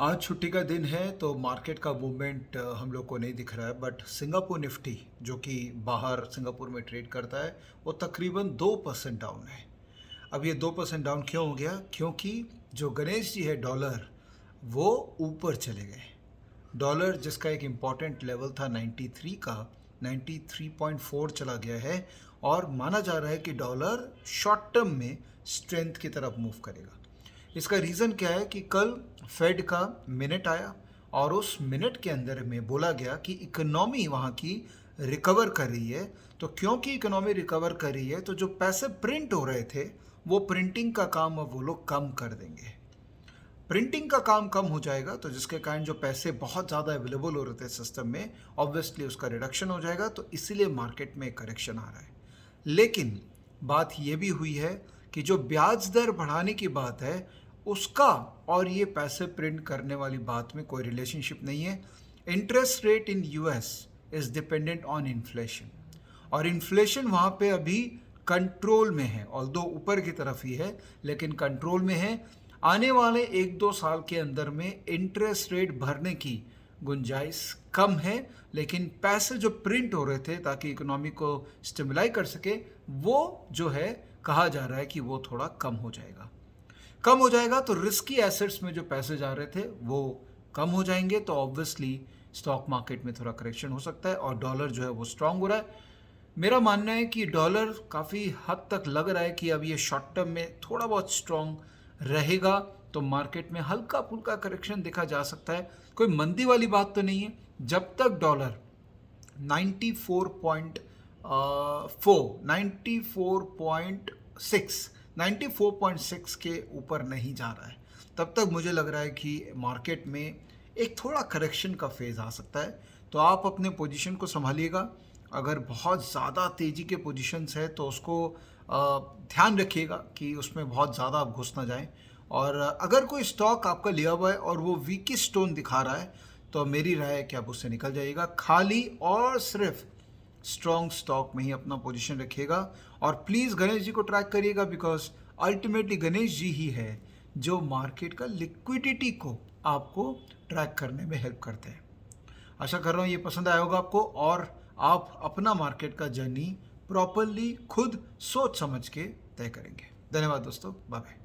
आज छुट्टी का दिन है तो मार्केट का मूवमेंट हम लोग को नहीं दिख रहा है, बट सिंगापुर निफ्टी जो कि बाहर सिंगापुर में ट्रेड करता है वो तकरीबन 2% डाउन है। अब ये 2% डाउन क्यों हो गया? क्योंकि जो गणेश जी है डॉलर वो ऊपर चले गए। डॉलर जिसका एक इम्पॉर्टेंट लेवल था 93 का, 93.4 चला गया है और माना जा रहा है कि डॉलर शॉर्ट टर्म में स्ट्रेंथ की तरफ मूव करेगा। इसका रीज़न क्या है कि कल फेड का मिनट आया और उस मिनट के अंदर में बोला गया कि इकोनॉमी वहाँ की रिकवर कर रही है। तो क्योंकि इकोनॉमी रिकवर कर रही है तो जो पैसे प्रिंट हो रहे थे वो प्रिंटिंग का काम अब वो लोग कम कर देंगे। प्रिंटिंग का काम कम हो जाएगा तो जिसके कारण जो पैसे बहुत ज़्यादा अवेलेबल हो रहे थे सिस्टम में, ऑब्वियसली उसका रिडक्शन हो जाएगा। तो इसीलिए मार्केट में करेक्शन आ रहा है। लेकिन बात ये भी हुई है कि जो ब्याज दर बढ़ाने की बात है उसका और ये पैसे प्रिंट करने वाली बात में कोई रिलेशनशिप नहीं है। Interest rate in US is dependent on inflation और इन्फ्लेशन वहाँ पे अभी कंट्रोल में है, ऑल्दो ऊपर की तरफ ही है लेकिन कंट्रोल में है। आने वाले 1-2 साल के अंदर में इंटरेस्ट रेट भरने की गुंजाइश कम है, लेकिन पैसे जो प्रिंट हो रहे थे ताकि इकोनॉमी को स्टिमुलाई कर सके वो जो है कहा जा रहा है कि वो थोड़ा कम हो जाएगा। कम हो जाएगा तो रिस्की एसेट्स में जो पैसे जा रहे थे वो कम हो जाएंगे, तो ऑब्वियसली स्टॉक मार्केट में थोड़ा करेक्शन हो सकता है और डॉलर जो है वो स्ट्रांग हो रहा है। मेरा मानना है कि डॉलर काफ़ी हद तक लग रहा है कि अब ये शॉर्ट टर्म में थोड़ा बहुत स्ट्रांग रहेगा, तो मार्केट में हल्का फुल्का करेक्शन देखा जा सकता है। कोई मंदी वाली बात तो नहीं है। जब तक डॉलर 94.6 के ऊपर नहीं जा रहा है तब तक मुझे लग रहा है कि मार्केट में एक थोड़ा करेक्शन का फेज़ आ सकता है। तो आप अपने पोजीशन को संभालिएगा। अगर बहुत ज़्यादा तेज़ी के पोजीशंस है तो उसको ध्यान रखिएगा कि उसमें बहुत ज़्यादा आप घुस ना जाएं। और अगर कोई स्टॉक आपका लिया हुआ है और वो वीकेस्ट स्टोन दिखा रहा है तो मेरी राय है कि आप उससे निकल जाइएगा। खाली और सिर्फ स्ट्रॉन्ग स्टॉक में ही अपना पोजीशन रखिएगा और प्लीज़ गणेश जी को ट्रैक करिएगा, बिकॉज अल्टीमेटली गणेश जी ही है जो मार्केट का लिक्विडिटी को आपको ट्रैक करने में हेल्प करते हैं। आशा कर रहा हूँ ये पसंद आया होगा आपको और आप अपना मार्केट का जर्नी प्रॉपरली खुद सोच समझ के तय करेंगे। धन्यवाद दोस्तों, बाय बाय।